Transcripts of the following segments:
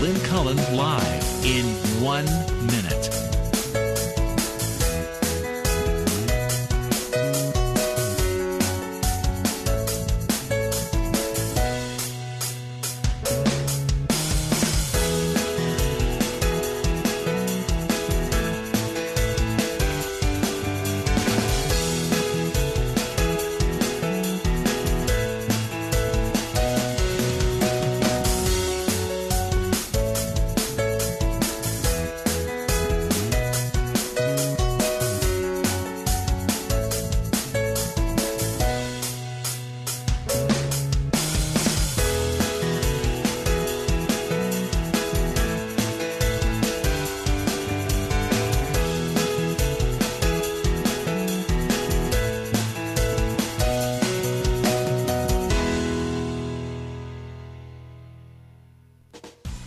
Lynn Cullen live in 1 minute.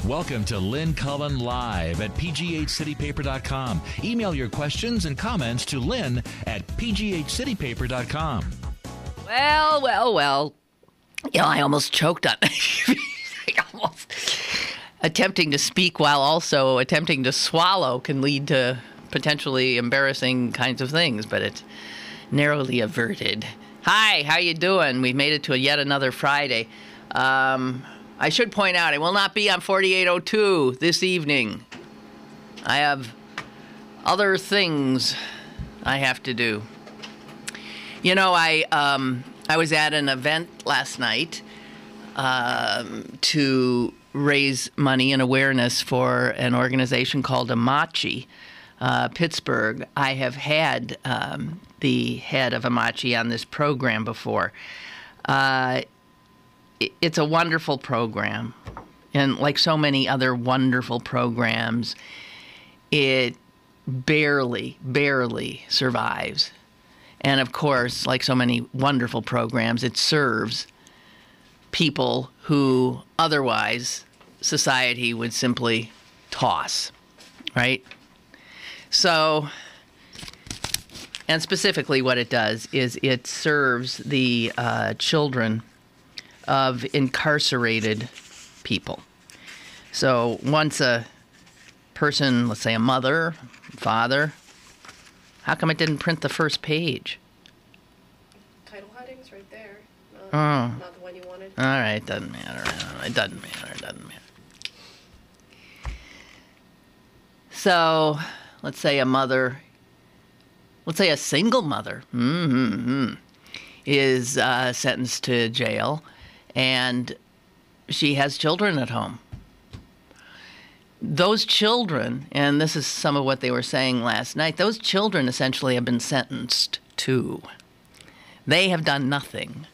Welcome to Lynn Cullen Live at pghcitypaper.com. Email your questions and comments to Lynn at pghcitypaper.com. Well. You know, I almost choked on attempting to speak while also attempting to swallow can lead to potentially embarrassing kinds of things, but it's narrowly averted. Hi, how you doing? We've made it to yet another Friday. I should point out, I will not be on 4802 this evening. I have other things I have to do. You know, I was at an event last night to raise money and awareness for an organization called Amachi Pittsburgh. I have had the head of Amachi on this program before. It's a wonderful program, and like so many other wonderful programs, it barely survives. And of course, like so many wonderful programs, it serves people who otherwise society would simply toss, right? So, and specifically what it does is it serves the children of incarcerated people. So once a person, let's say a mother, father, how come it didn't print the first page? Title heading's right there. Not the one you wanted. All right, doesn't matter. It doesn't matter. So let's say a mother, let's say a single mother is sentenced to jail, and she has children at home. Those children, and this is some of what they were saying last night, those children essentially have been sentenced too. They have done nothing,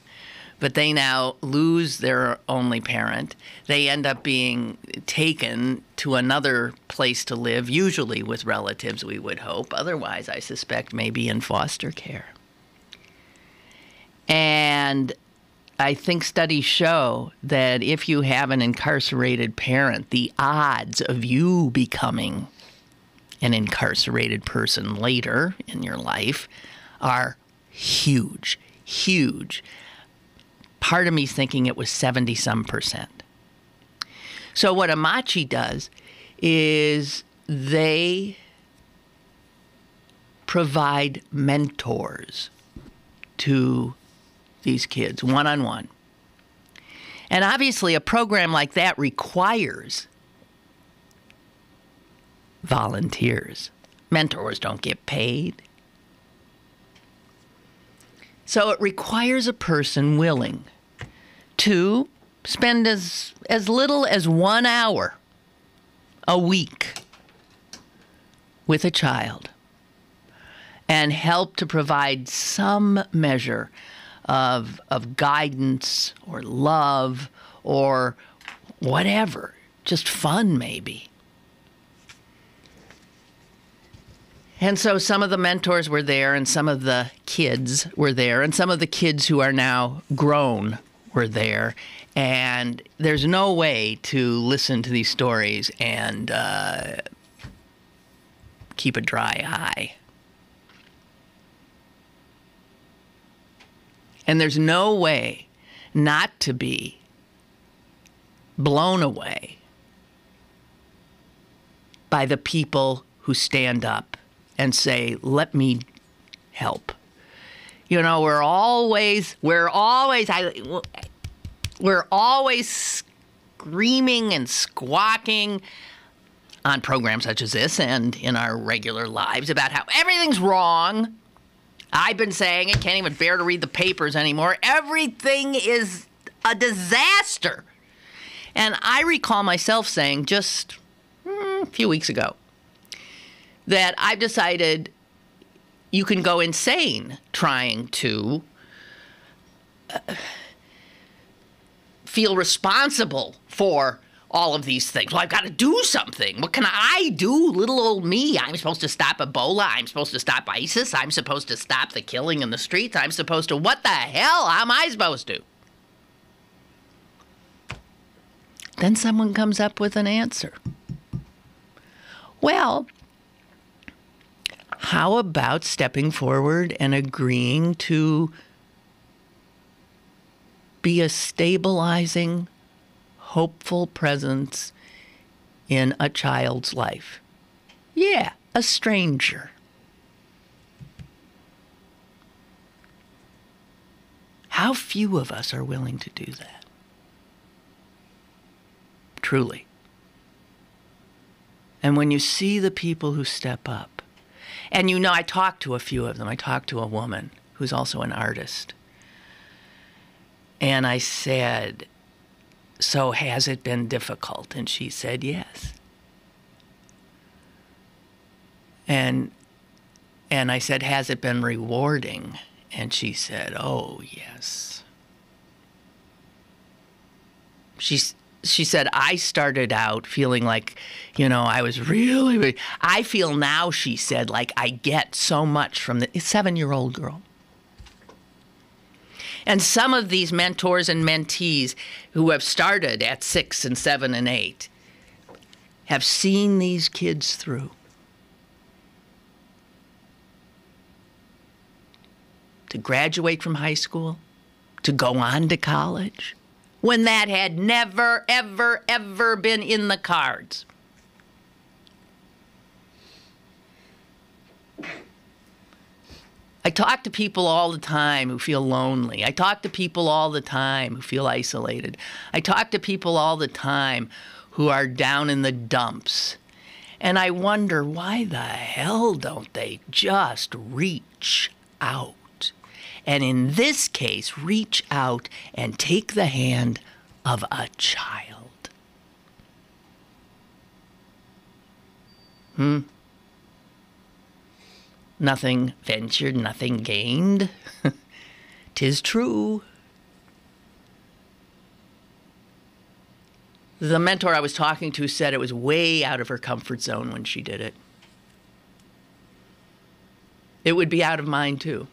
but they now lose their only parent. They end up being taken to another place to live, usually with relatives, we would hope. Otherwise, I suspect maybe in foster care. And I think studies show that if you have an incarcerated parent, the odds of you becoming an incarcerated person later in your life are huge. Part of me's thinking it was 70-some%. So what Amachi does is they provide mentors to these kids, one-on-one. And obviously a program like that requires volunteers. Mentors don't get paid. So it requires a person willing to spend as little as 1 hour a week with a child and help to provide some measure of guidance or love or whatever, just fun maybe. And so some of the mentors were there, and some of the kids were there, and some of the kids who are now grown were there. And there's no way to listen to these stories and keep a dry eye. And there's no way not to be blown away by the people who stand up and say, let me help. You know, we're always screaming and squawking on programs such as this and in our regular lives about how everything's wrong. I've been saying it, can't even bear to read the papers anymore. Everything is a disaster. And I recall myself saying just a few weeks ago that I've decided you can go insane trying to feel responsible for all of these things. Well, I've got to do something. What can I do? Little old me. I'm supposed to stop Ebola. I'm supposed to stop ISIS. I'm supposed to stop the killing in the streets. I'm supposed to... What the hell am I supposed to? Then someone comes up with an answer. Well, how about stepping forward and agreeing to be a stabilizing, hopeful presence in a child's life? Yeah, a stranger. How few of us are willing to do that? Truly. And when you see the people who step up, and you know, I talked to a few of them. I talked to a woman who's also an artist. And I said, so has it been difficult? And she said, yes. And I said, has it been rewarding? And she said, oh, yes. She said, I started out feeling like, you know, I was really, I feel now, she said, like I get so much from the 7-year-old girl. And some of these mentors and mentees who have started at 6 and 7 and 8 have seen these kids through. To graduate from high school, to go on to college, when that had never, ever, ever been in the cards. I talk to people all the time who feel lonely. I talk to people all the time who feel isolated. I talk to people all the time who are down in the dumps. And I wonder, why the hell don't they just reach out? And in this case, reach out and take the hand of a child. Nothing ventured, nothing gained. 'Tis true. The mentor I was talking to said it was way out of her comfort zone when she did it. It would be out of mine, too.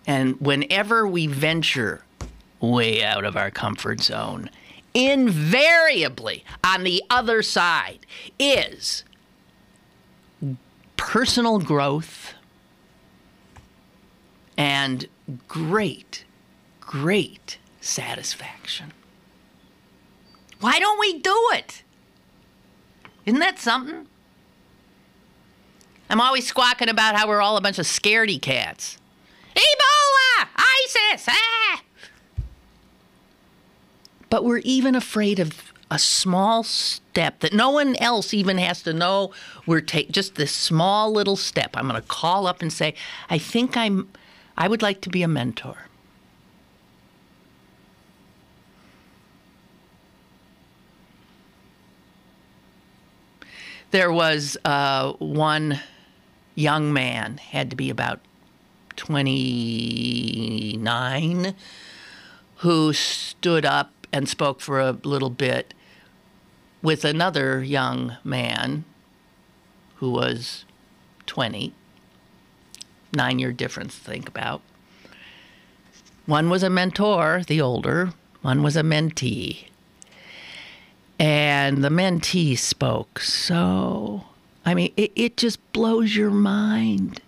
And whenever we venture way out of our comfort zone, invariably on the other side is personal growth and great, great satisfaction. Why don't we do it? Isn't that something? I'm always squawking about how we're all a bunch of scaredy cats. Ebola! ISIS! Ah! But we're even afraid of a small step that no one else even has to know we're taking. Just this small little step. I'm going to call up and say, I would like to be a mentor. There was one young man, had to be about 29, who stood up and spoke for a little bit with another young man who was 20. 9-year difference to think about. One was a mentor, the older. One was a mentee. And the mentee spoke so... I mean, it just blows your mind.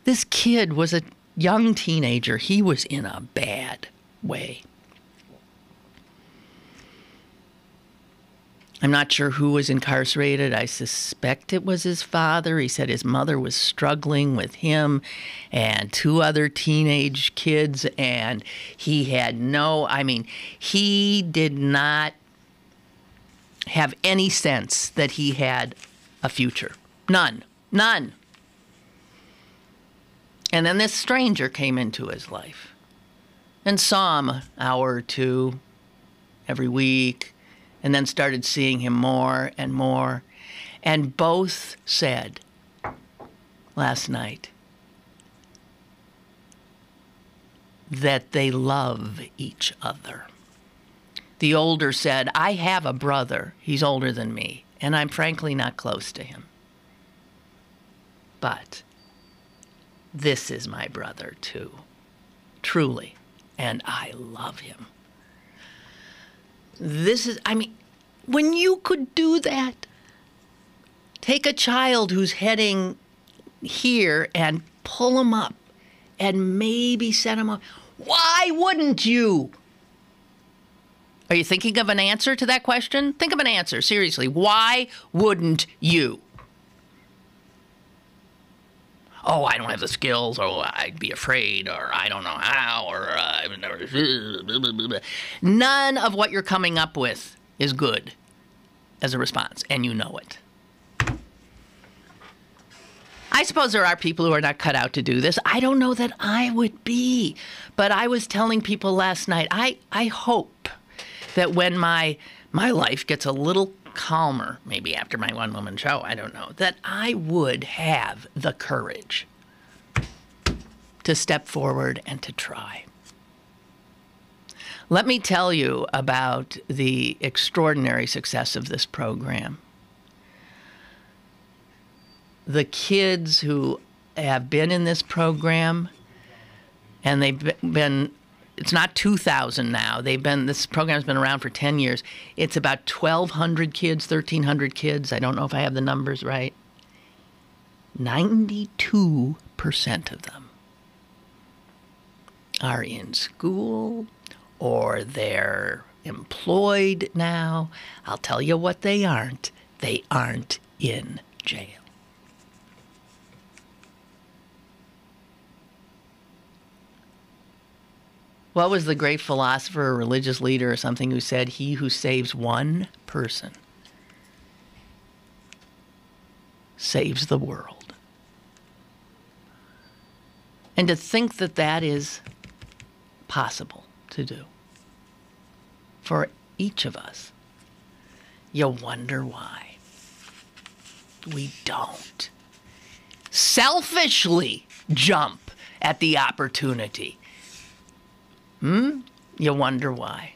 This kid was a young teenager. He was in a bad way. I'm not sure who was incarcerated. I suspect it was his father. He said his mother was struggling with him and 2 other teenage kids, and he had he did not have any sense that he had a future. None. None. And then this stranger came into his life and saw him an hour or 2 every week, and then started seeing him more and more. And both said last night that they love each other. The older said, I have a brother. He's older than me, and I'm frankly not close to him. But this is my brother too, truly, and I love him. When you could do that, take a child who's heading here and pull him up and maybe set him up. Why wouldn't you? Are you thinking of an answer to that question? Think of an answer, seriously. Why wouldn't you? Oh, I don't have the skills, or I'd be afraid, or I don't know how, or I've never... None of what you're coming up with is good as a response, and you know it. I suppose there are people who are not cut out to do this. I don't know that I would be, but I was telling people last night, I hope that when my life gets a little calmer, maybe after my one-woman show, I don't know, that I would have the courage to step forward and to try. Let me tell you about the extraordinary success of this program. The kids who have been in this program, and they've been, it's not 2,000 now. This program's been around for 10 years. It's about 1,200 kids, 1,300 kids. I don't know if I have the numbers right. 92% of them are in school or they're employed now. I'll tell you what they aren't. They aren't in jail. What was the great philosopher or religious leader or something who said, he who saves one person saves the world? And to think that that is possible to do for each of us, you wonder why we don't selfishly jump at the opportunity. You wonder why.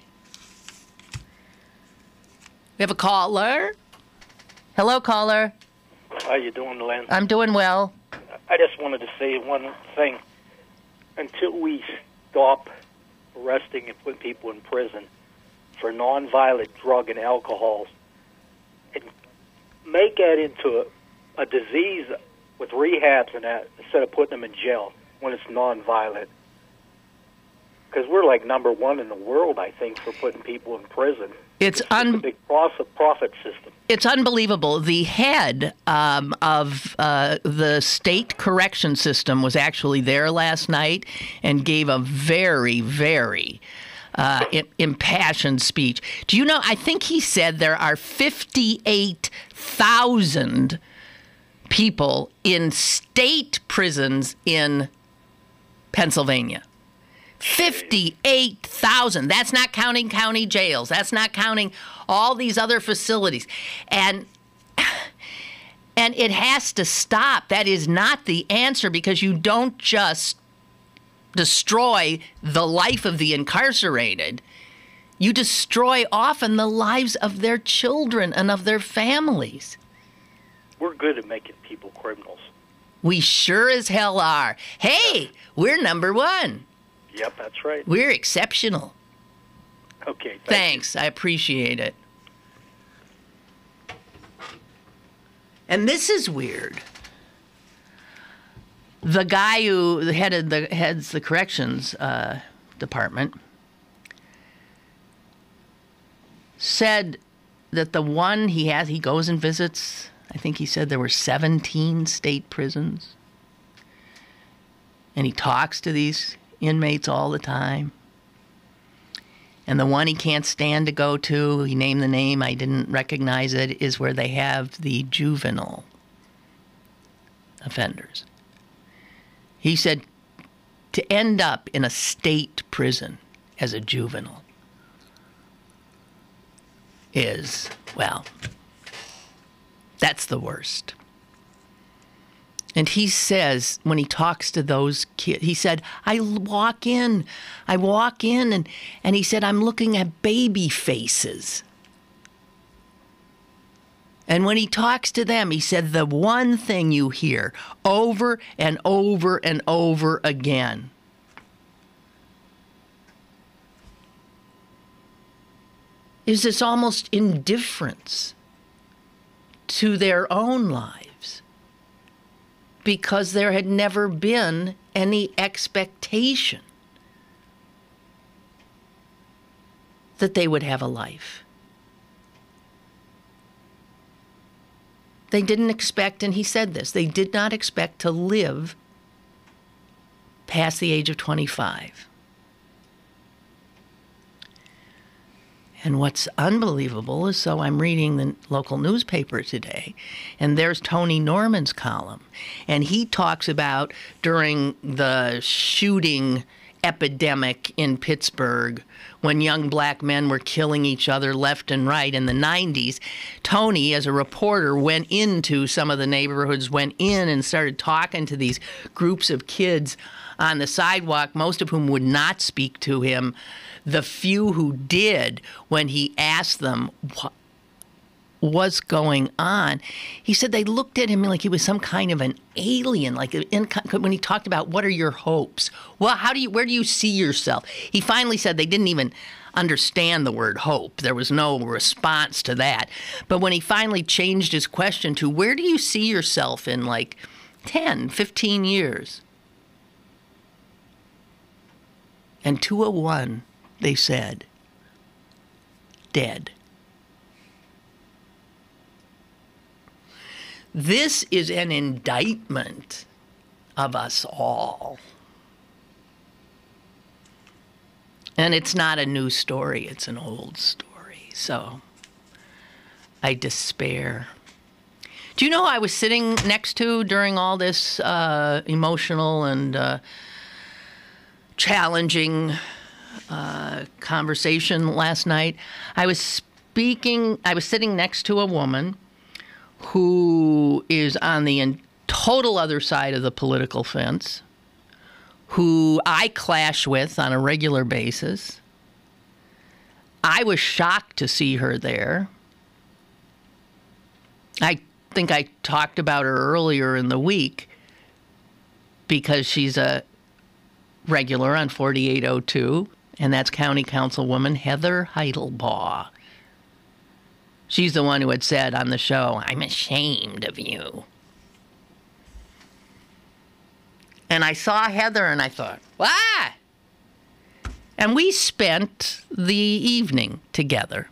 We have a caller. Hello, caller. How you doing, Lynn? I'm doing well. I just wanted to say one thing. Until we stop arresting and putting people in prison for nonviolent drug and alcohol, and make that into a disease with rehabs and that, instead of putting them in jail when it's nonviolent. Because we're like number 1 in the world, I think, for putting people in prison. It's a big profit system. It's unbelievable. The head of the state correction system was actually there last night and gave a very, very impassioned speech. Do you know, I think he said there are 58,000 people in state prisons in Pennsylvania. 58,000. That's not counting county jails. That's not counting all these other facilities. And it has to stop. That is not the answer, because you don't just destroy the life of the incarcerated. You destroy often the lives of their children and of their families. We're good at making people criminals. We sure as hell are. Hey, we're number 1. Yep, that's right. We're exceptional. Okay. Thanks. I appreciate it. And this is weird. The guy who heads the corrections department said that the one he goes and visits, I think he said there were 17 state prisons. And he talks to these inmates all the time. And the one he can't stand to go to, he named the name, I didn't recognize it, is where they have the juvenile offenders. He said to end up in a state prison as a juvenile is, well, that's the worst. And he says, when he talks to those kids, he said, I walk in and he said, I'm looking at baby faces. And when he talks to them, he said, the one thing you hear over and over and over again is this almost indifference to their own lives, because there had never been any expectation that they would have a life. They didn't expect, and he said this, they did not expect to live past the age of 25. And what's unbelievable is, so I'm reading the local newspaper today, and there's Tony Norman's column. And he talks about during the shooting epidemic in Pittsburgh, when young black men were killing each other left and right in the 90s, Tony, as a reporter, went into some of the neighborhoods, went in and started talking to these groups of kids on the sidewalk, most of whom would not speak to him. The few who did, when he asked them what was going on, he said they looked at him like he was some kind of an alien. Like when he talked about, what are your hopes? Well, where do you see yourself? He finally said they didn't even understand the word hope. There was no response to that. But when he finally changed his question to, where do you see yourself in like 10, 15 years? And 201, they said, dead. This is an indictment of us all. And it's not a new story, it's an old story. So I despair. Do you know who I was sitting next to during all this emotional and challenging conversation last night? I was sitting next to a woman who is on the total other side of the political fence, who I clash with on a regular basis. I was shocked to see her there. I think I talked about her earlier in the week because she's a regular on 4802, and that's County Councilwoman Heather Heidelbaugh. She's the one who had said on the show, I'm ashamed of you. And I saw Heather and I thought, why? And we spent the evening together.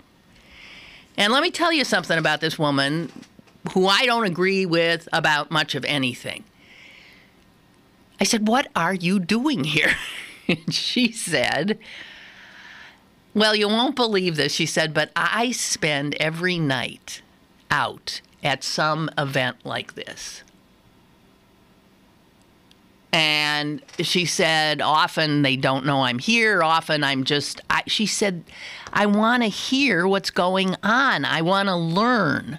And let me tell you something about this woman who I don't agree with about much of anything. I said, what are you doing here? And she said, well, you won't believe this, she said, but I spend every night out at some event like this. And she said, often they don't know I'm here. Often she said, I want to hear what's going on. I want to learn.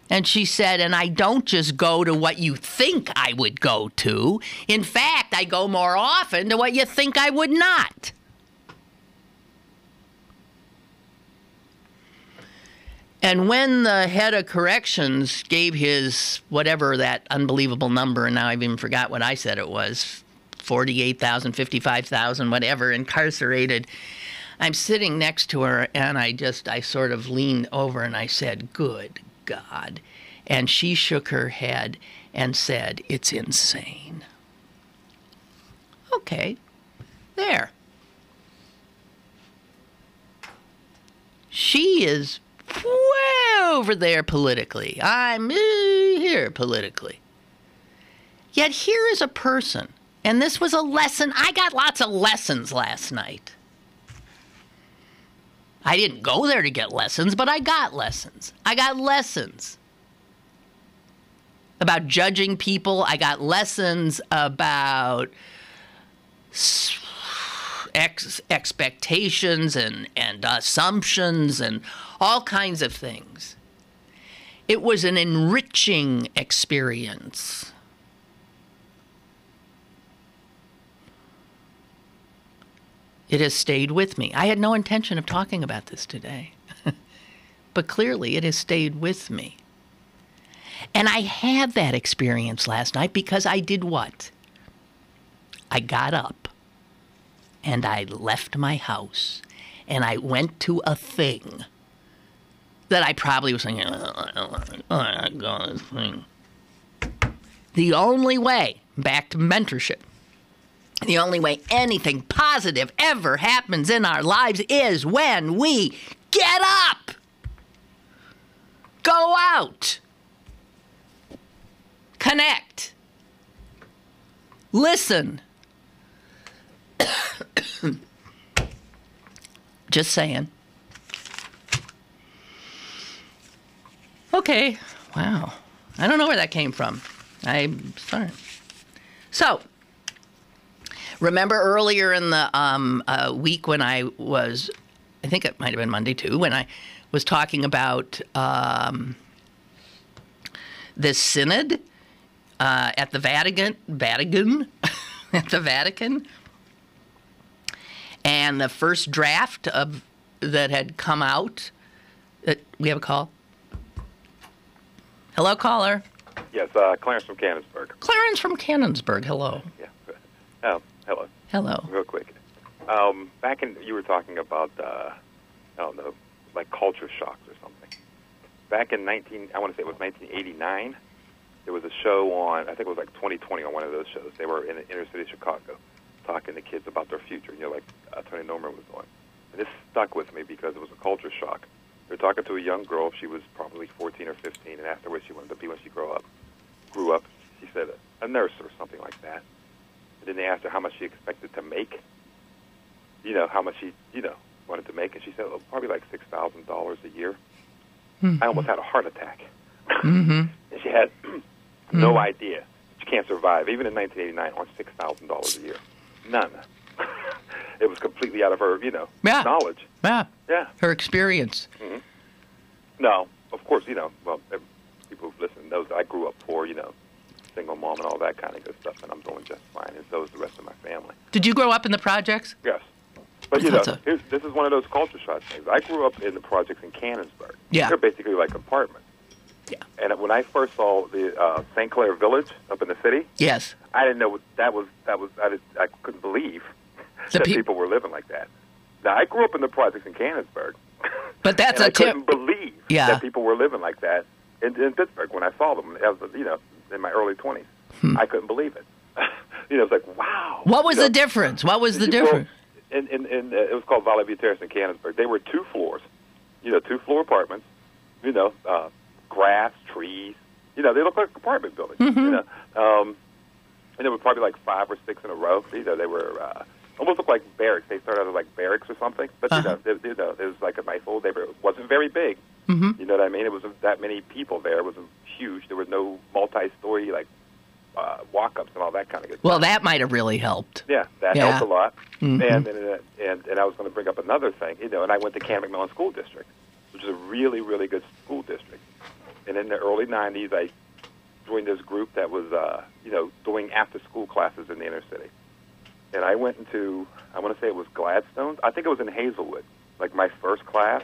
And she said, and I don't just go to what you think I would go to. In fact, I go more often to what you think I would not. And when the head of corrections gave his whatever that unbelievable number, and now I've even forgot what I said it was, 48,000, 55,000, whatever, incarcerated, I'm sitting next to her, and I sort of leaned over and I said, good God. And she shook her head and said, it's insane. Okay, there. She is way over there politically. I'm here politically. Yet here is a person, and this was a lesson. I got lots of lessons last night. I didn't go there to get lessons, but I got lessons. I got lessons about judging people. I got lessons about expectations and assumptions and all kinds of things. It was an enriching experience. It has stayed with me. I had no intention of talking about this today, but clearly it has stayed with me. And I had that experience last night because I did what? I got up and I left my house and I went to a thing that I probably was thinking, I got this thing. The only way, back to mentorship, the only way anything positive ever happens in our lives is when we get up, go out, connect, listen. Just saying. Okay, wow. I don't know where that came from. I'm sorry. So, remember earlier in the week when I think it might have been Monday too, when I was talking about this synod at the Vatican, at the Vatican, and the first draft that had come out. We have a call. Hello, caller. Yes, Clarence from Cannonsburg. Clarence from Cannonsburg. Hello. Yeah. Hello. Hello. Real quick. Back in, you were talking about, I don't know, like culture shocks or something. Back in 1989, there was a show on, I think it was like 2020 on one of those shows. They were in the inner city of Chicago talking to kids about their future, like Attorney Norman was on. And this stuck with me because it was a culture shock. They were talking to a young girl. She was probably 14 or 15, and asked her what she wanted to be when she grew up. She said a nurse or something like that. And then they asked her how much she expected to make. How much she, wanted to make. And she said, probably like $6,000 a year. Mm-hmm. I almost had a heart attack. Mm-hmm. And she had no idea. She can't survive, even in 1989, on $6,000 a year. None. It was completely out of her, knowledge. Yeah. Yeah. Her experience. Mm-hmm. No, of course, well, people who listen knows that I grew up poor, single mom and all that kind of good stuff, and I'm doing just fine, and so is the rest of my family. Did you grow up in the projects? Yes. But, this is one of those culture shock things. I grew up in the projects in Cannonsburg. Yeah. They're basically like apartments. Yeah. And when I first saw the St. Clair Village up in the city, yes, I didn't know what that was. I couldn't believe that people were living like that. Now, I grew up in the projects in Cannonsburg, but that's I couldn't believe that people were living like that in Pittsburgh when I saw them. I was, in my early 20s. I couldn't believe it. It was like, wow. What was the difference? What was the difference? It was called Valley View Terrace in Cannonsburg. They were 2 floors, 2-floor apartments, grass, trees. They look like apartment buildings, and there were probably like 5 or 6 in a row. They were almost looked like barracks. They started out as like barracks or something, but it was like a nice old neighborhood. It wasn't very big. Mm-hmm. You know what I mean? It wasn't that many people there. It wasn't huge. There was no multi-story walk-ups and all that kind of good stuff. Well, that might have really helped. Yeah, that helped a lot. Mm-hmm. And I was going to bring up another thing, and I went to Canon McMillan School District, which is a really, really good school district. And in the early 90s, I joined this group that was, doing after-school classes in the inner city. And I went into, I want to say it was Gladstone's. I think it was in Hazelwood, like my first class.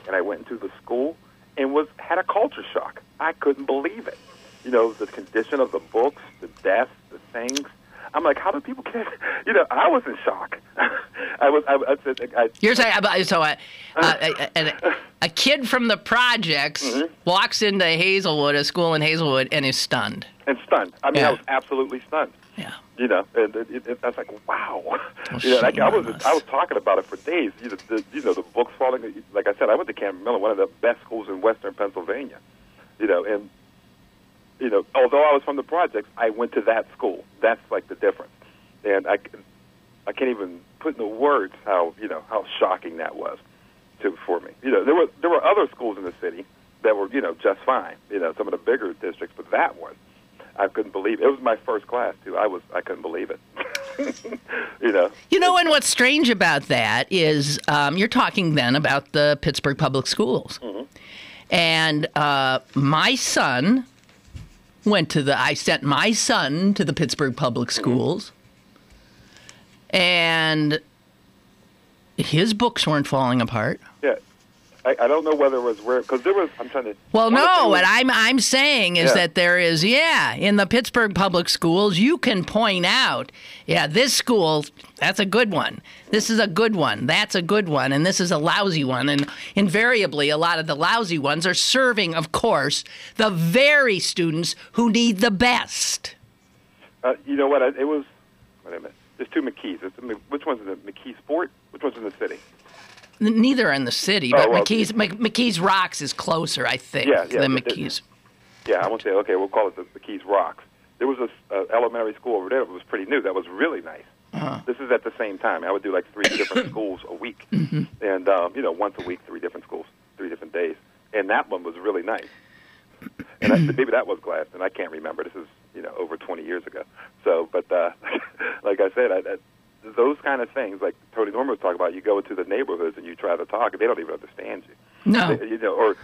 And I went into the school and had a culture shock. I couldn't believe it. The condition of the books, the desks, the things. I'm like, how do people get? I was in shock. You're saying a kid from the projects walks into Hazelwood, a school in Hazelwood, and is stunned. I mean, I was absolutely stunned. Yeah. You know, and I was like, wow. Oh, You know, like, I was talking about it for days. The books falling. Like I said, I went to Cameron Millen, one of the best schools in Western Pennsylvania. You know, and although I was from the projects, I went to that school. That's like the difference. And I can't even put into words how shocking that was for me. You know, there were other schools in the city that were just fine. You know, some of the bigger districts, but that one, I couldn't believe it. It was my first class too. I couldn't believe it. And what's strange about that is you're talking then about the Pittsburgh Public Schools, and my son I sent my son to the Pittsburgh Public Schools, and his books weren't falling apart. Yeah. I don't know whether it was where, because there was, I'm trying to... Well, no, what I'm saying is that there is, in the Pittsburgh Public Schools, you can point out, this school, that's a good one. This is a good one. That's a good one. And this is a lousy one. And invariably, a lot of the lousy ones are serving, of course, the very students who need the best. You know what? It was, wait a minute. There's two McKees. Which one's in the McKee Sport? Which one's in the city? Neither are in the city, but McKee's Rocks is closer, I think, than McKee's. Yeah, I won't say, okay, we'll call it the McKee's Rocks. There was this elementary school over there that was pretty new. That was really nice. This is at the same time. I would do like 3 different schools a week. And, once a week, 3 different schools, 3 different days. And that one was really nice. And maybe that was glass, and I can't remember. This is, over 20 years ago. So, but like I said, those kind of things, like Tony Norman was talking about, you go into the neighborhoods and you try to talk, and they don't even understand you. No. Or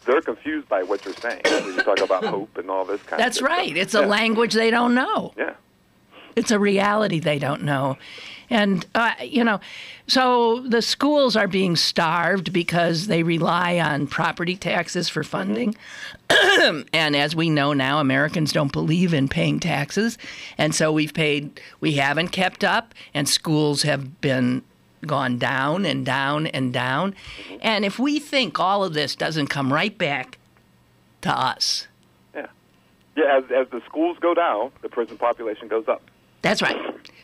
they're confused by what you're saying when you talk about hope and all this kind of stuff. That's right. It's a language they don't know. Yeah. It's a reality they don't know. And, so the schools are being starved because they rely on property taxes for funding. And as we know now, Americans don't believe in paying taxes. And so we haven't kept up, and schools have been gone down and down and down. And if we think all of this doesn't come right back to us. Yeah, as the schools go down, the prison population goes up. That's right.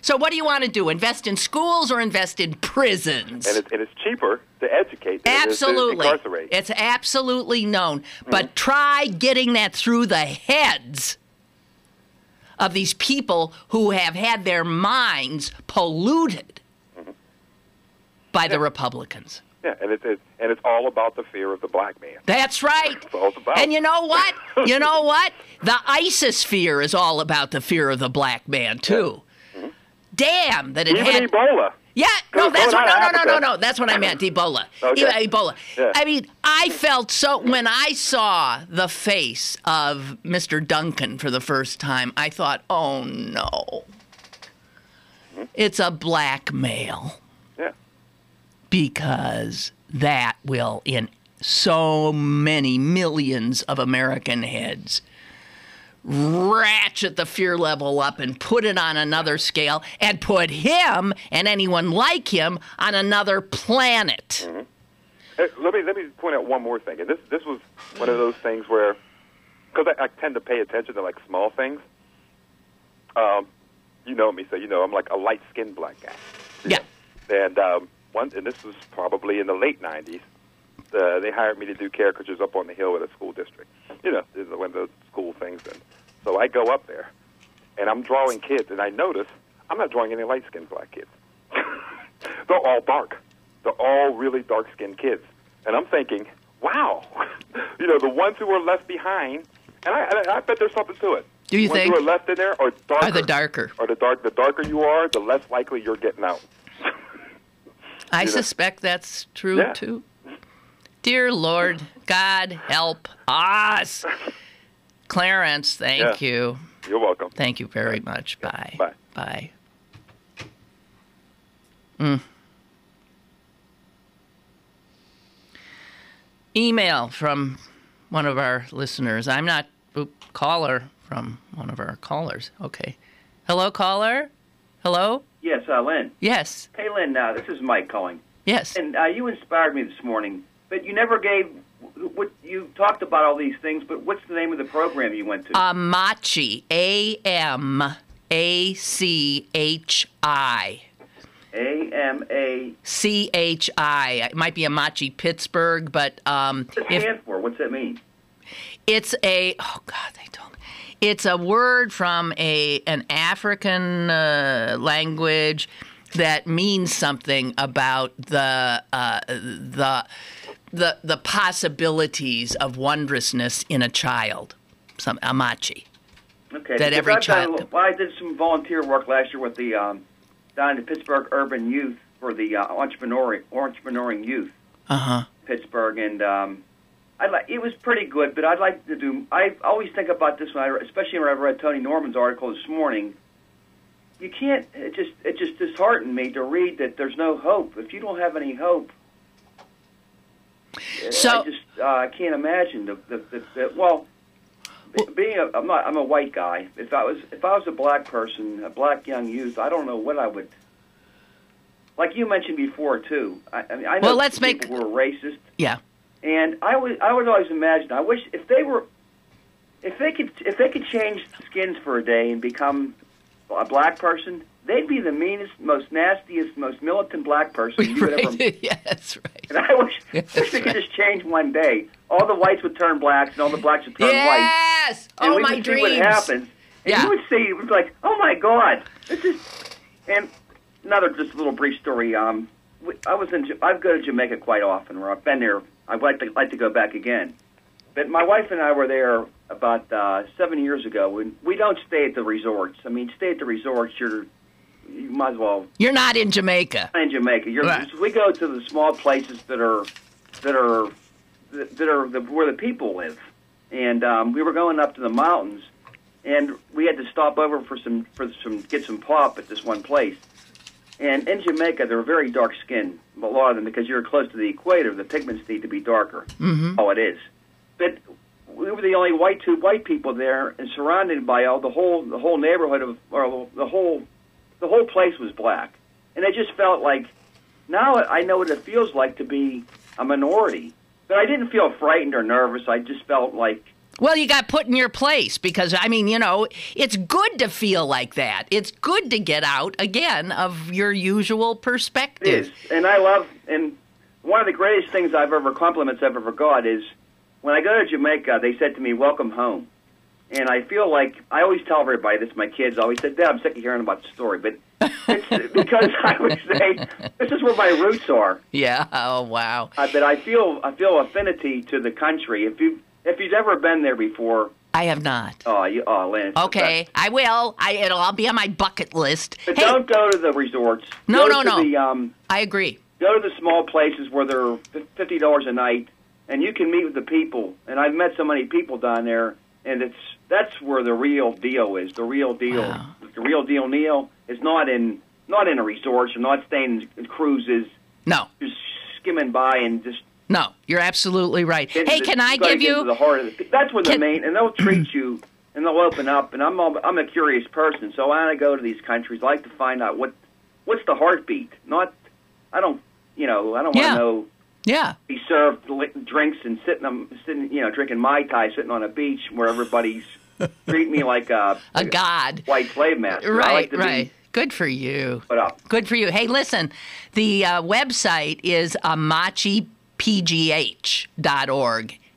So what do you want to do? Invest in schools or invest in prisons? And it's cheaper to educate than absolutely. It is to incarcerate. It's absolutely known. But try getting that through the heads of these people who have had their minds polluted by the Republicans. Yeah, and it's all about the fear of the black man. That's right. That's all it's about. And you know what? The ISIS fear is all about the fear of the black man too. Yeah. Damn that it Even had Ebola. Yeah, no, that's no. That's what I meant. Ebola. Okay. Ebola. Yeah. I mean, I felt so when I saw the face of Mr. Duncan for the first time. I thought, oh no, it's a black male. Yeah. Because that will, in so many millions of American heads, ratchet the fear level up and put it on another scale and put him and anyone like him on another planet. Hey, let me point out one more thing. And this was one of those things where, because I tend to pay attention to like small things. You know me, so I'm like a light-skinned black guy. Yeah. And and this was probably in the late 90s. They hired me to do caricatures up on the hill at a school district. One of those school things. And so I go up there, and I'm drawing kids, and I notice I'm not drawing any light-skinned black kids. They're all dark. They're all really dark-skinned kids. And I'm thinking, wow, the ones who are left behind, and I bet there's something to it. Do you the ones think? Who are left in there are darker. Are the darker. The darker you are, the less likely you're getting out. I suspect that's true, too. Dear Lord, God help us. Clarence, thank you. You're welcome. Thank you very much. Bye. Bye. Bye. Email from one of our listeners. Caller from one of our callers. Okay. Hello, caller? Hello? Yes, Lynn. Yes. Hey, Lynn, this is Mike calling. Yes. And you inspired me this morning, but you never gave what you talked about all these things, but what's the name of the program you went to? Amachi, Amachi, A-C-H-I. A-M-A. It might be Amachi Pittsburgh, but What's it stand for? What's that mean? it's a It's a word from an African language that means something about the possibilities of wondrousness in a child. Some Amachi. Okay. That every child. I did some volunteer work last year with the down in Pittsburgh Urban Youth for the entrepreneuring youth. Pittsburgh, and it was pretty good. But I'd like to do. I always think about this especially when I read Tony Norman's article this morning. You can't. It just disheartened me to read that there's no hope. If you don't have any hope, so I can't imagine I'm a white guy. If I was a black person, a black young youth, I don't know what I would. Like you mentioned before too. I know people who are racist. Yeah. And I would always imagine. I wish if they could change skins for a day and become a black person, they'd be the meanest, most nastiest, most militant black person you would ever meet. Yeah, that's right. And I wish they could just change one day. All the whites would turn blacks, and all the blacks would turn whites. Yes! And we my would dreams. see what happens. And you would see, it was like, oh my God, this is. And another just little brief story. I go to Jamaica quite often, or I've been there. I'd like to go back again. But my wife and I were there about 7 years ago, and we don't stay at the resorts. I mean, stay at the resorts, you might as well. You're not in Jamaica. Not in Jamaica. We go to the small places that are where the people live, and we were going up to the mountains, and we had to stop over get some pop at this one place. And in Jamaica, they're very dark skinned, a lot of them, because you're close to the equator. The pigments need to be darker. Mm-hmm. Oh, it is. But we were the only two white people there, and surrounded by the whole neighborhood the whole place was black. And it just felt like, now I know what it feels like to be a minority. But I didn't feel frightened or nervous. I just felt like... Well, you got put in your place because, I mean, it's good to feel like that. It's good to get out, again, of your usual perspective. It is. And and one of the greatest compliments I've ever got is, when I go to Jamaica, they said to me, welcome home. And I feel like, I always tell everybody this, my kids always said, Dad, I'm sick of hearing about the story. But it's because I would say, this is where my roots are. Yeah, oh, wow. But I feel affinity to the country. If you've ever been there before. I have not. Lynn. Okay, I will. I'll be on my bucket list. But don't go to the resorts. No. I agree. Go to the small places where they're $50 a night, and you can meet with the people. And I've met so many people down there, and that's where the real deal is. The real deal. Wow. The real deal, Neil, is not in a resort. You're not staying in cruises. No. Just skimming by and just. No, you're absolutely right. Hey, can I give you? The heart of that's when the main, and they'll treat you, and they'll open up. And I'm a curious person, so when I go to these countries, I like to find out what's the heartbeat. I don't want to know. Yeah. Be served drinks and sitting, drinking Mai Tai, sitting on a beach where everybody's treating me like a god, white slave master. Right, right. Good for you. What up? Good for you. Hey, listen, the website is amachipgh.org.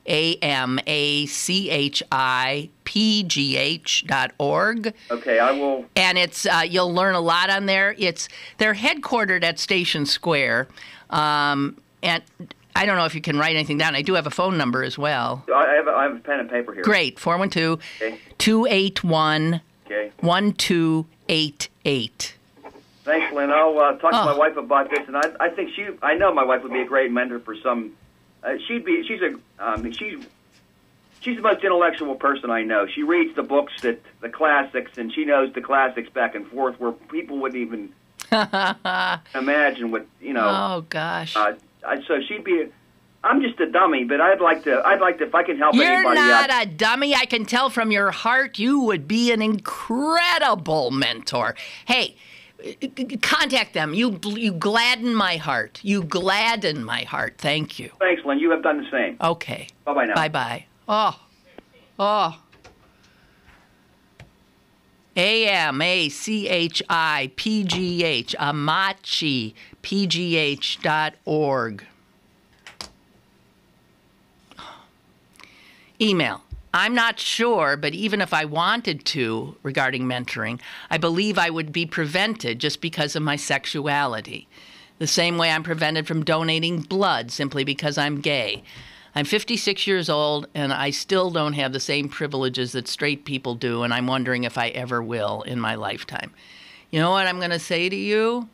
AMACHIPGH.org. Okay, I will. And it's you'll learn a lot on there. They're headquartered at Station Square, and I don't know if you can write anything down. I do have a phone number as well. I have a pen and paper here. Great, 412-281-1288. Thanks, Lynn. I'll talk to my wife about this, and I think I know my wife would be a great mentor for some. She's the most intellectual person I know. She reads the books the classics, and she knows the classics back and forth where people wouldn't even imagine what Oh gosh. So she'd be. I'm just a dummy, but I'd like to if I can help You're anybody. You're not a dummy. I can tell from your heart you would be an incredible mentor. Hey, contact them. You gladden my heart. You gladden my heart. Thank you. Thanks, Lynn. You have done the same. Okay. Bye-bye now. Bye-bye. Oh. AMACHI PGH, Amachi Pgh.org. Email. I'm not sure, but even if I wanted to, regarding mentoring, I believe I would be prevented just because of my sexuality. The same way I'm prevented from donating blood simply because I'm gay. I'm 56 years old, and I still don't have the same privileges that straight people do, and I'm wondering if I ever will in my lifetime. You know what I'm going to say to you?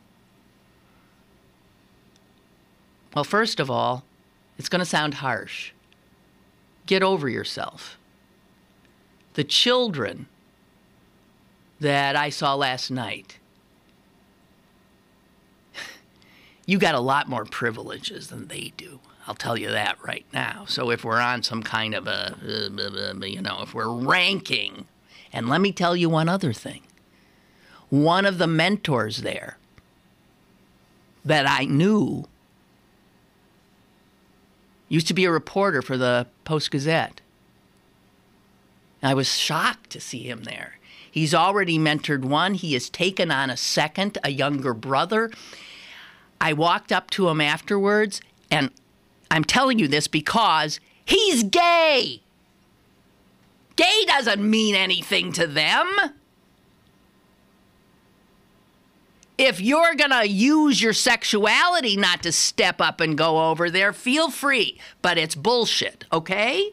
Well, first of all, it's going to sound harsh. Get over yourself. The children that I saw last night, you got a lot more privileges than they do. I'll tell you that right now. So if we're on some kind of if we're ranking, and let me tell you one other thing. One of the mentors there that I knew used to be a reporter for the Post-Gazette. I was shocked to see him there. He's already mentored one. He has taken on a second, a younger brother. I walked up to him afterwards, and I'm telling you this because he's gay. Gay doesn't mean anything to them. If you're going to use your sexuality not to step up and go over there, feel free. But it's bullshit, okay?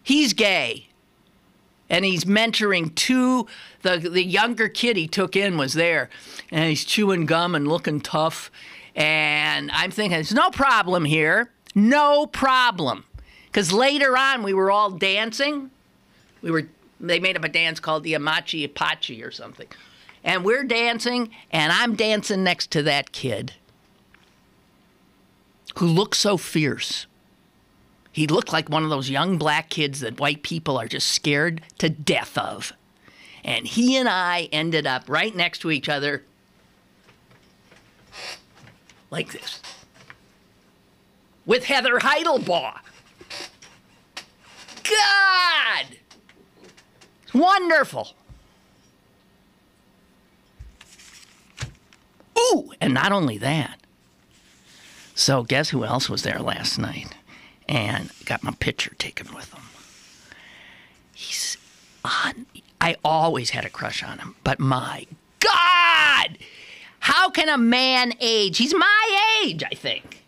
He's gay, and he's mentoring two. The younger kid he took in was there, and he's chewing gum and looking tough. And I'm thinking, there's no problem here. No problem. Because later on, we were all dancing. They made up a dance called the Amachi Pgh or something. And we're dancing, and I'm dancing next to that kid who looks so fierce. He looked like one of those young black kids that white people are just scared to death of. And he and I ended up right next to each other like this. With Heather Heidelbaugh. God! It's wonderful. Ooh, and not only that. So guess who else was there last night? And got my picture taken with him. He's on. I always had a crush on him, but my God! How can a man age? He's my age, I think.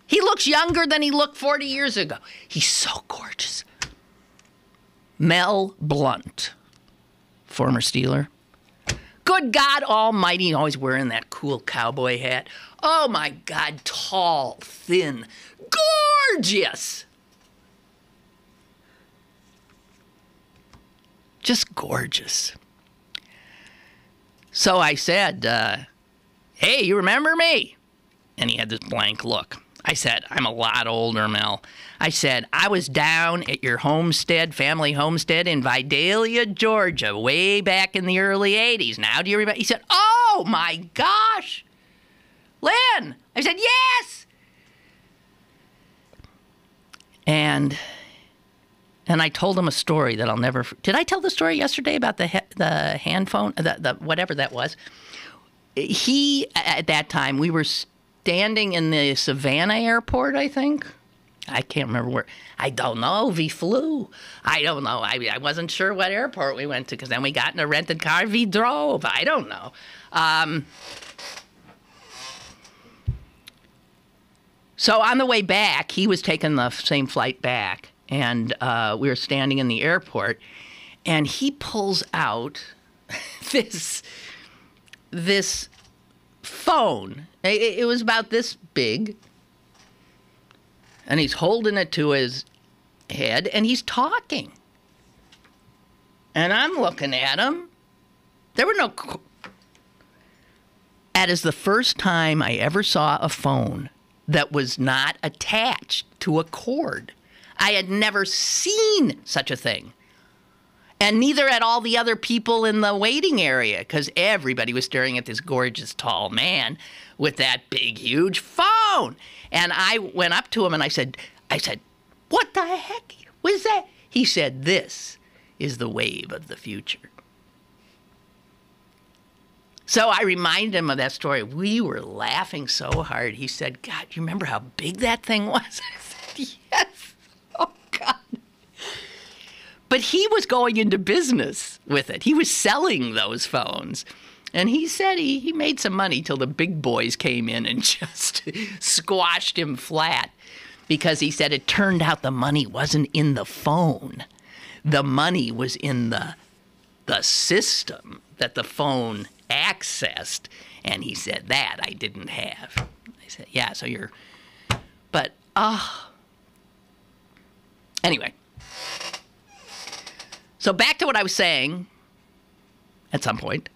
He looks younger than he looked 40 years ago. He's so gorgeous. Mel Blount, former Steeler. Good God Almighty, always wearing that cool cowboy hat. Oh my God, tall, thin, gorgeous. Just gorgeous. So I said, hey, you remember me? And he had this blank look. I said, I'm a lot older, Mel. I said, I was down at your homestead, family homestead in Vidalia, Georgia, way back in the early 80s. Now, do you remember? He said, oh, my gosh. Lynn. I said, yes. And I told him a story that I'll never... Did I tell the story yesterday about the hand phone, the whatever that was? He, at that time, we were standing in the Savannah airport, I think. I can't remember where. I don't know. We flew. I don't know. I wasn't sure what airport we went to because then we got in a rented car. We drove. I don't know. So on the way back, he was taking the same flight back, and we were standing in the airport, and he pulls out this phone. It was about this big, and he's holding it to his head, and he's talking. And I'm looking at him. There were no... That is the first time I ever saw a phone that was not attached to a cord. I had never seen such a thing. And neither had all the other people in the waiting area, because everybody was staring at this gorgeous, tall man with that big, huge phone. And I went up to him and I said, what the heck? What is that? He said, this is the wave of the future. So I reminded him of that story. We were laughing so hard. He said, God, you remember how big that thing was? I said, yes. Oh, God. But he was going into business with it. He was selling those phones. And he said he made some money till the big boys came in and just squashed him flat. Because he said it turned out the money wasn't in the phone. The money was in the system that the phone accessed. And he said, that I didn't have. I said, yeah, so you're... But, anyway. So back to what I was saying at some point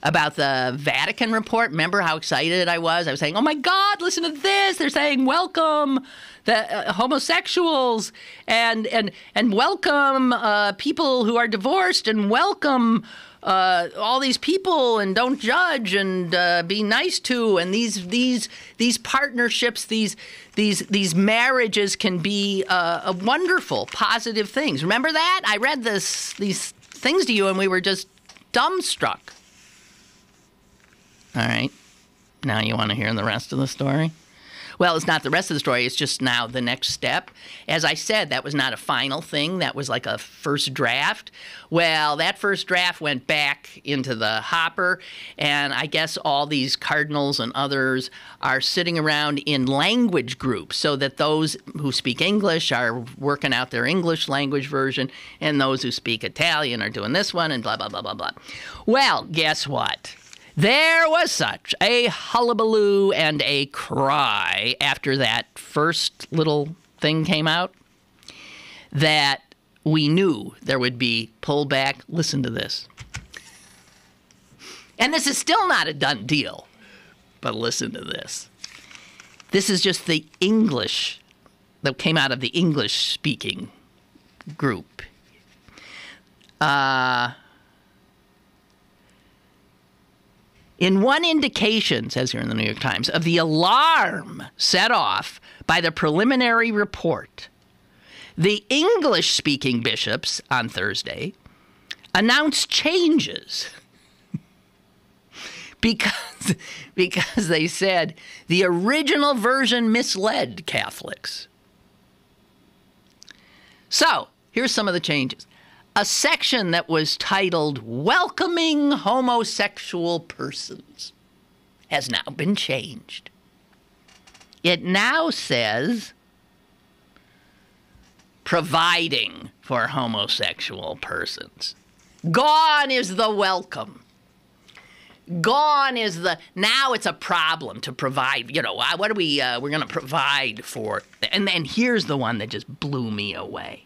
about the Vatican report. Remember how excited I was? I was saying, oh, my God, listen to this. They're saying welcome the homosexuals and welcome people who are divorced and welcome all these people and don't judge and be nice to. And these partnerships, these marriages can be wonderful, positive things. Remember that? I read these things to you and we were just dumbstruck. All right. Now you want to hear the rest of the story? Well, it's not the rest of the story. It's just now the next step. As I said, that was not a final thing. That was like a first draft. Well, that first draft went back into the hopper, and I guess all these cardinals and others are sitting around in language groups so that those who speak English are working out their English language version, and those who speak Italian are doing this one, and blah, blah, blah, blah, blah. Well, guess what? There was such a hullabaloo and a cry after that first little thing came out that we knew there would be pullback. Listen to this. And this is still not a done deal, but listen to this. This is just the English that came out of the English-speaking group. In one indication, says here in the New York Times, of the alarm set off by the preliminary report, the English-speaking bishops on Thursday announced changes because they said the original version misled Catholics. So, here's some of the changes. A section that was titled Welcoming Homosexual Persons has now been changed. It now says providing for homosexual persons. Gone is the welcome. Gone is the, now it's a problem to provide, what are we're going to provide for, and then here's the one that just blew me away.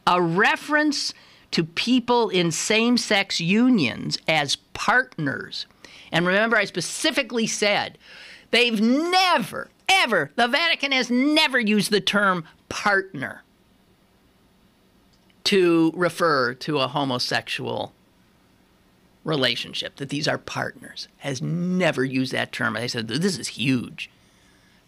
A reference to people in same-sex unions as partners. And remember, I specifically said they've never, ever, the Vatican has never used the term partner to refer to a homosexual relationship, that these are partners. Has never used that term. I said, this is huge.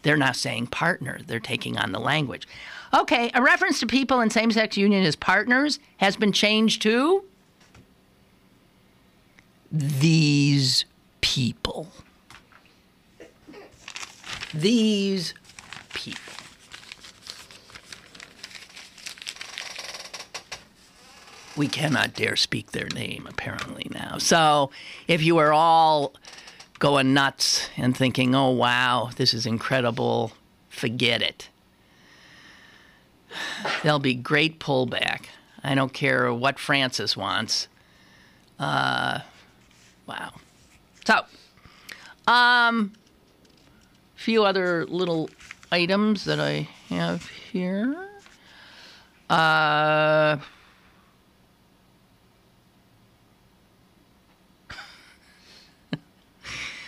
They're not saying partner. They're taking on the language. Okay, a reference to people in same-sex union as partners has been changed to these people. These people. We cannot dare speak their name, apparently, now. So if you are all going nuts and thinking, oh, wow, this is incredible, forget it. There'll be great pullback. I don't care what Francis wants. Wow. So, few other little items that I have here.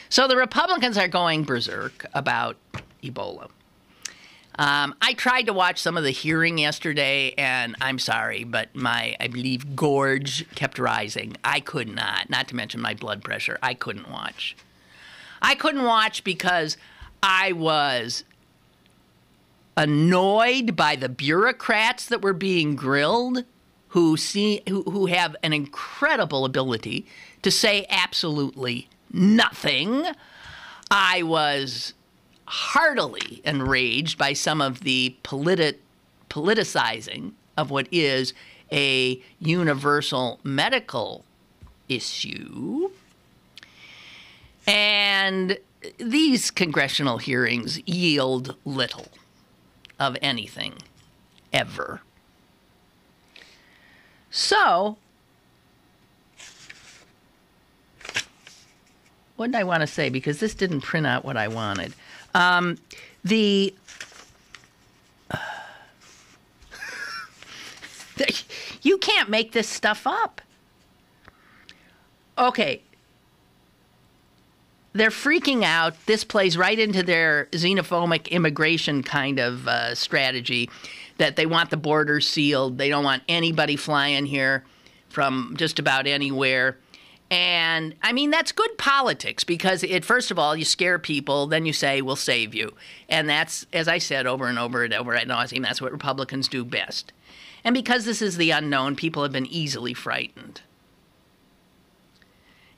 So the Republicans are going berserk about Ebola. I tried to watch some of the hearing yesterday, and I'm sorry, but my, I believe, gorge kept rising. I could not to mention my blood pressure. I couldn't watch. I couldn't watch because I was annoyed by the bureaucrats that were being grilled, who have an incredible ability to say absolutely nothing. I was heartily enraged by some of the politicizing of what is a universal medical issue. And these congressional hearings yield little of anything, ever. So, what did I want to say? Because this didn't print out what I wanted. You can't make this stuff up. Okay. They're freaking out. This plays right into their xenophobic immigration kind of strategy, that they want the borders sealed. They don't want anybody flying here from just about anywhere. And, I mean, that's good politics because, first of all, you scare people, then you say, we'll save you. And that's, as I said over and over and over ad nauseum, that's what Republicans do best. And because this is the unknown, people have been easily frightened.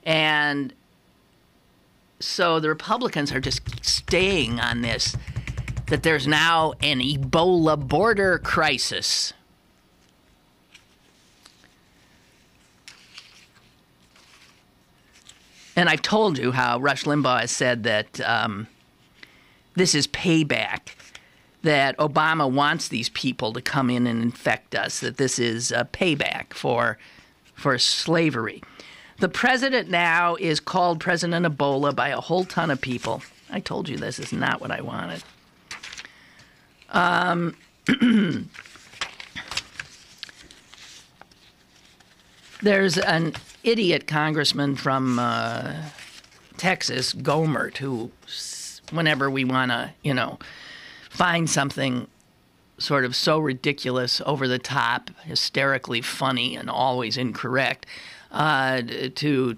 And so the Republicans are just staying on this, that there's now an Ebola border crisis. And I've told you how Rush Limbaugh has said that this is payback, that Obama wants these people to come in and infect us, that this is a payback for slavery. The president now is called President Ebola by a whole ton of people. I told you this is not what I wanted. There's an idiot congressman from Texas, Gomert, who, whenever we want to, find something sort of so ridiculous, over the top, hysterically funny, and always incorrect, to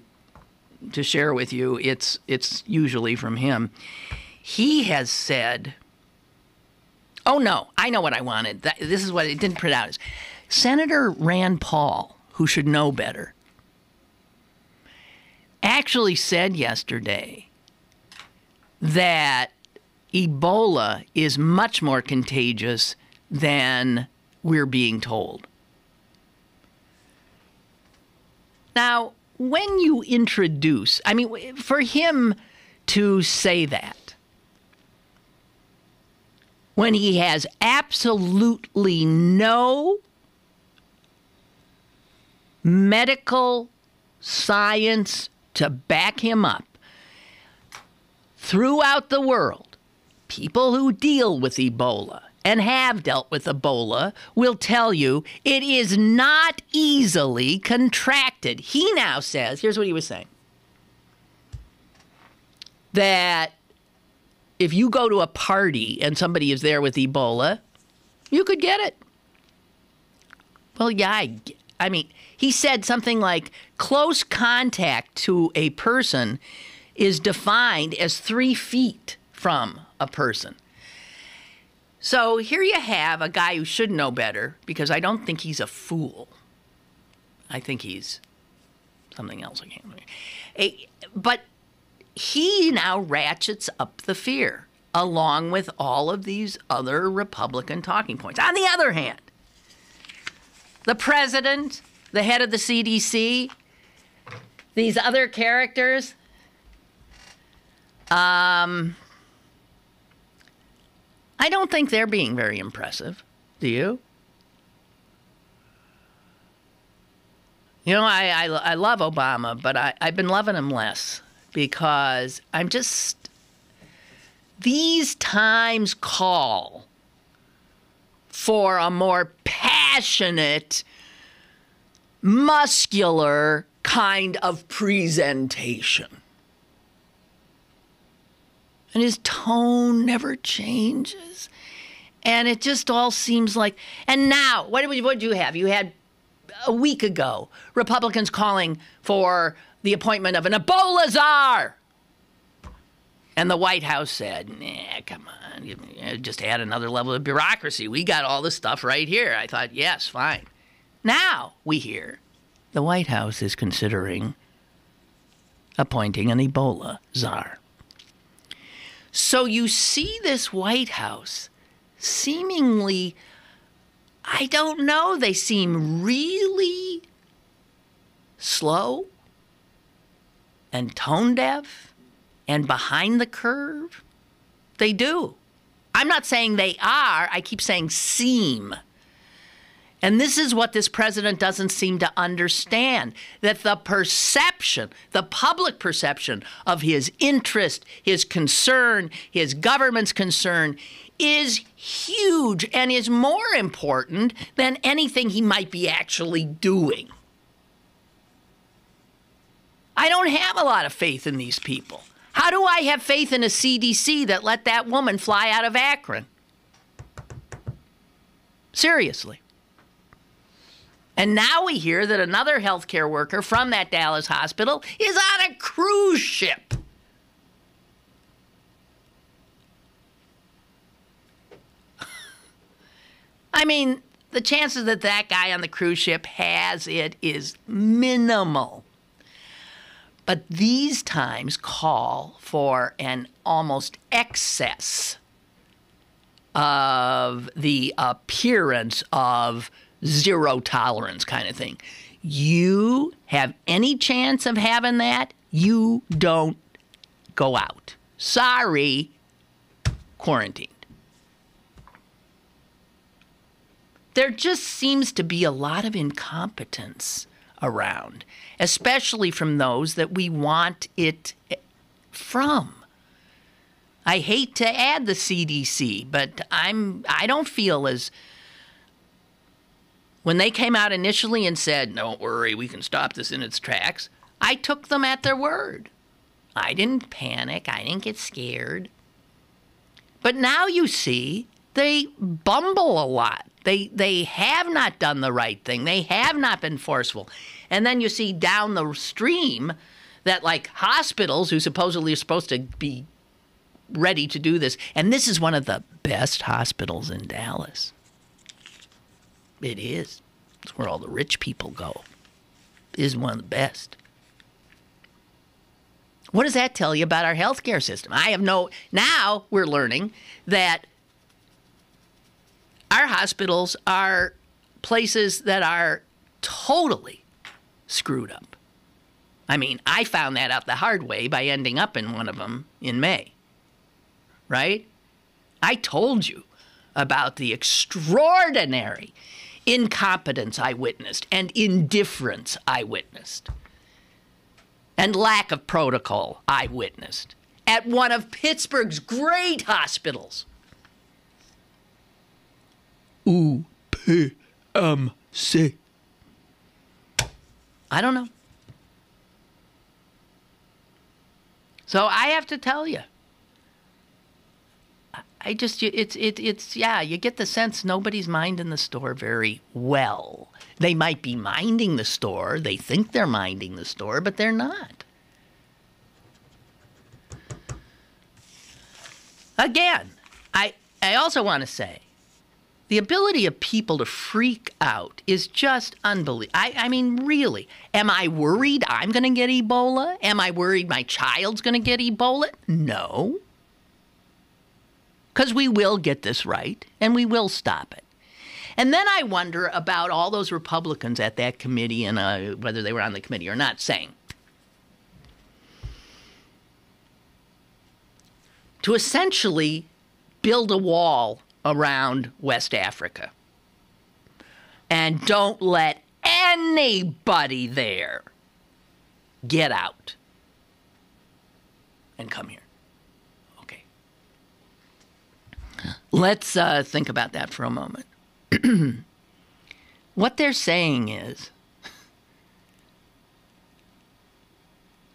share with you, it's usually from him. He has said, oh no, I know what I wanted. This is what it didn't print out. Is Senator Rand Paul, who should know better, actually said yesterday that Ebola is much more contagious than we're being told. Now, when you introduce, I mean, for him to say that, when he has absolutely no medical science to back him up, throughout the world, people who deal with Ebola and have dealt with Ebola will tell you it is not easily contracted. He now says, here's what he was saying, that if you go to a party and somebody is there with Ebola, you could get it. Well, yeah, I mean, he said something like close contact to a person is defined as 3 feet from a person. So here you have a guy who should know better, because I don't think he's a fool. I think he's something else. I can't remember. But he now ratchets up the fear, along with all of these other Republican talking points. On the other hand, the president, the head of the CDC, these other characters, I don't think they're being very impressive. Do you? You know, I love Obama, but I've been loving him less, because I'm just, these times call for a more passionate, muscular kind of presentation. And his tone never changes. And it just all seems like, and now, what did you have? You had, a week ago, Republicans calling for the appointment of an Ebola czar. And the White House said, nah, come on, just add another level of bureaucracy. We got all this stuff right here. I thought, yes, fine. Now we hear the White House is considering appointing an Ebola czar. So you see this White House seemingly, I don't know, they seem really slow and tone deaf and behind the curve. They do. I'm not saying they are. I keep saying seem. And this is what this president doesn't seem to understand, that the perception, the public perception of his interest, his concern, his government's concern is huge and is more important than anything he might be actually doing. I don't have a lot of faith in these people. How do I have faith in a CDC that let that woman fly out of Akron? Seriously. And now we hear that another healthcare worker from that Dallas hospital is on a cruise ship. I mean, the chances that that guy on the cruise ship has it is minimal. But these times call for an almost excess of the appearance of zero tolerance kind of thing. You have any chance of having that, you don't go out. Sorry, quarantined. There just seems to be a lot of incompetence around, especially from those that we want it from. I hate to add the CDC, but I don't feel as... When they came out initially and said, don't worry, we can stop this in its tracks, I took them at their word. I didn't panic. I didn't get scared. But now you see, they bumble a lot. They have not done the right thing. They have not been forceful. And then you see down the stream that, like, hospitals who supposedly are supposed to be ready to do this, and this is one of the best hospitals in Dallas. It is. It's where all the rich people go. It is one of the best. What does that tell you about our healthcare system? Now we're learning that our hospitals are places that are totally screwed up. I mean, I found that out the hard way by ending up in one of them in May. Right? I told you about the extraordinary incompetence I witnessed and indifference I witnessed and lack of protocol I witnessed at one of Pittsburgh's great hospitals. UPMC. I don't know. So I have to tell you, you get the sense nobody's minding the store very well. They might be minding the store. They think they're minding the store, but they're not. Again, I also want to say, the ability of people to freak out is just unbelievable. I mean, really, am I worried I'm going to get Ebola? Am I worried my child's going to get Ebola? No. Because we will get this right, and we will stop it. And then I wonder about all those Republicans at that committee and whether they were on the committee or not saying, to essentially build a wall around West Africa and don't let anybody there get out and come here. Let's think about that for a moment. What they're saying is,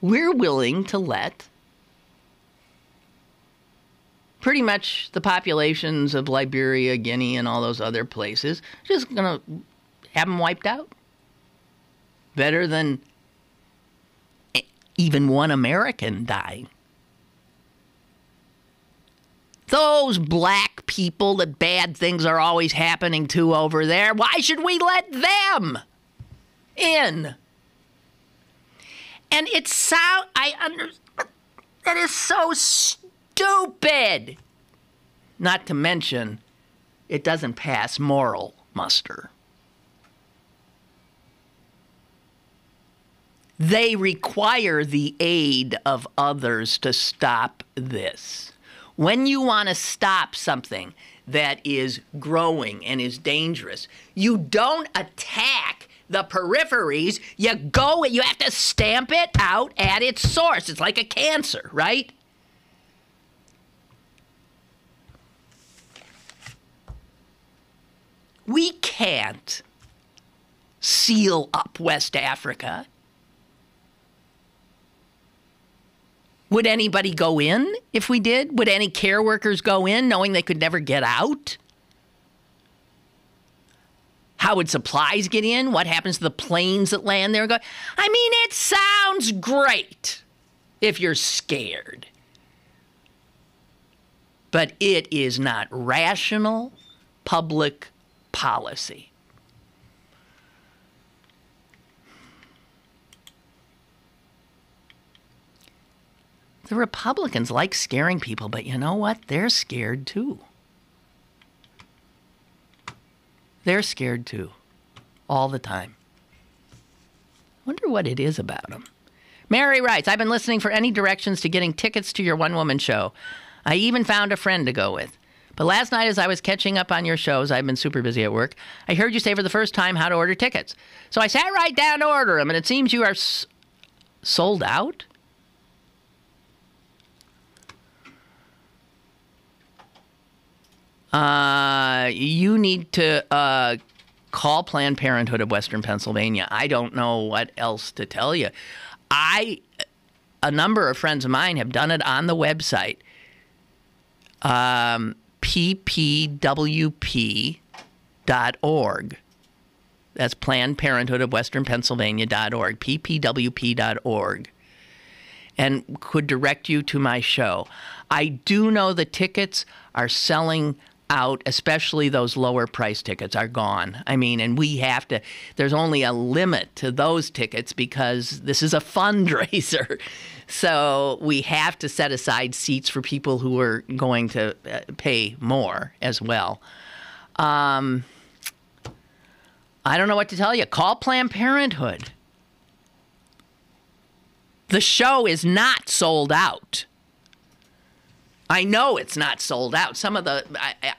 we're willing to let pretty much the populations of Liberia, Guinea, and all those other places, just going to have them wiped out. Better than even one American dying. Those black people that bad things are always happening to over there, why should we let them in? And that is so stupid. Not to mention, it doesn't pass moral muster. They require the aid of others to stop this. When you want to stop something that is growing and is dangerous, you don't attack the peripheries. You have to stamp it out at its source. It's like a cancer, right? We can't seal up West Africa. Would anybody go in if we did? Would any care workers go in knowing they could never get out? How would supplies get in? What happens to the planes that land there? I mean, it sounds great if you're scared. But it is not rational public policy. The Republicans like scaring people, but you know what? They're scared too. They're scared too. All the time. Wonder what it is about them. Mary writes, I've been listening for any directions to getting tickets to your one-woman show. I even found a friend to go with. But last night as I was catching up on your shows, I've been super busy at work, I heard you say for the first time how to order tickets. So I sat right down to order them, and it seems you are sold out? You need to call Planned Parenthood of Western Pennsylvania. I don't know what else to tell you. A number of friends of mine have done it on the website, ppwp.org. That's Planned Parenthood of Western Pennsylvania.org, ppwp.org, and could direct you to my show. I do know the tickets are selling out, especially those lower price tickets are gone. I mean, and we have to, there's only a limit to those tickets because this is a fundraiser. So we have to set aside seats for people who are going to pay more as well. I don't know what to tell you. Call Planned Parenthood. The show is not sold out. I know it's not sold out. Some of the,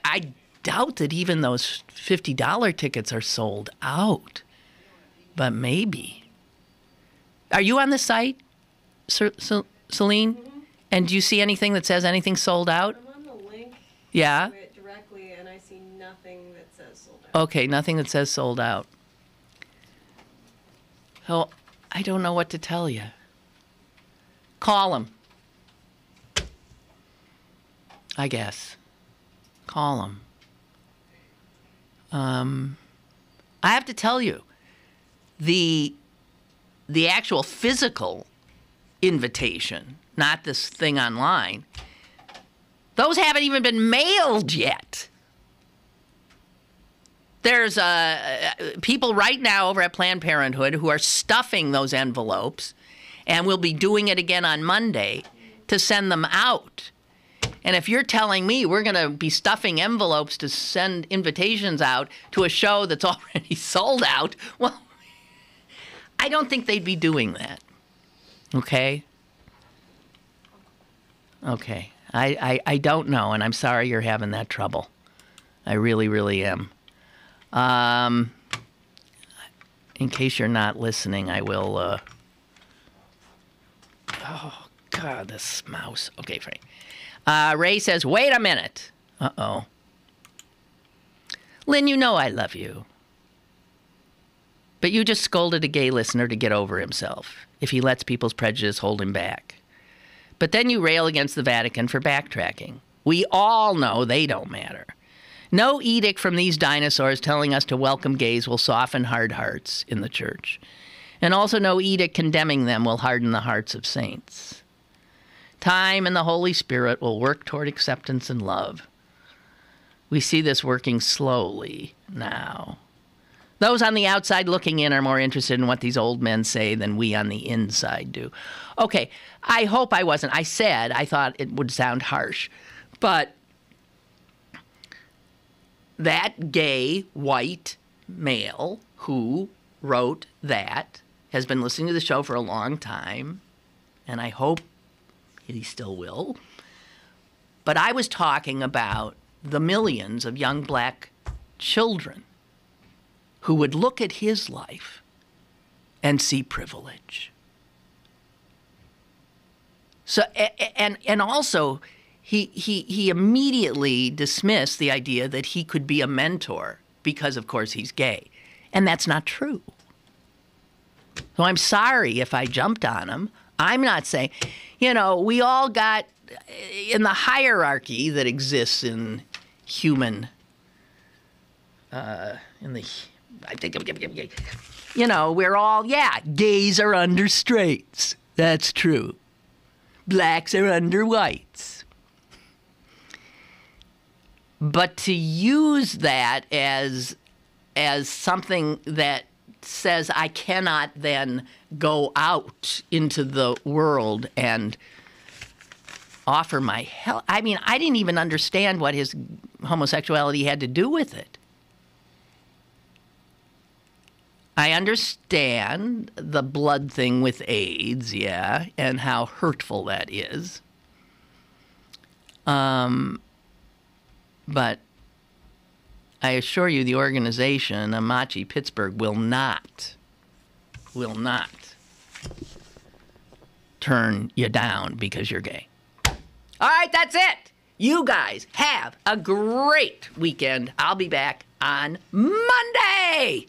I doubt that even those $50 tickets are sold out. But maybe. Are you on the site, Celine? Mm-hmm. And do you see anything that says anything sold out? I'm on the link Yeah? to it directly, and I see nothing that says sold out. Okay, nothing that says sold out. So, I don't know what to tell you. Call them. I guess. Call them. I have to tell you, the actual physical invitation, not this thing online, those haven't even been mailed yet. There's people right now over at Planned Parenthood who are stuffing those envelopes, and we'll be doing it again on Monday to send them out. And if you're telling me we're going to be stuffing envelopes to send invitations out to a show that's already sold out, well, I don't think they'd be doing that. Okay? Okay. I don't know, and I'm sorry you're having that trouble. I really, really am. In case you're not listening, I will... Oh, God, this mouse. Okay, fine. Ray says, wait a minute. Uh-oh. Lynn, you know I love you. But you just scolded a gay listener to get over himself if he lets people's prejudice hold him back. But then you rail against the Vatican for backtracking. We all know they don't matter. No edict from these dinosaurs telling us to welcome gays will soften hard hearts in the church. And also no edict condemning them will harden the hearts of saints. Time and the Holy Spirit will work toward acceptance and love. We see this working slowly now. Those on the outside looking in are more interested in what these old men say than we on the inside do. Okay, I hope I wasn't. I said I thought it would sound harsh, but that gay, white male who wrote that has been listening to the show for a long time, and I hope he still will. But I was talking about the millions of young black children who would look at his life and see privilege. So, and also, he immediately dismissed the idea that he could be a mentor because, of course, he's gay. And that's not true. So I'm sorry if I jumped on him. I'm not saying, we all got, in the hierarchy that exists in human, we're all, gays are under straights. That's true. Blacks are under whites. But to use that as something that says I cannot then go out into the world and offer my help. I mean, I didn't even understand what his homosexuality had to do with it. I understand the blood thing with AIDS, and how hurtful that is. But I assure you the organization, Amachi Pgh, will not turn you down because you're gay. All right, that's it. You guys have a great weekend. I'll be back on Monday.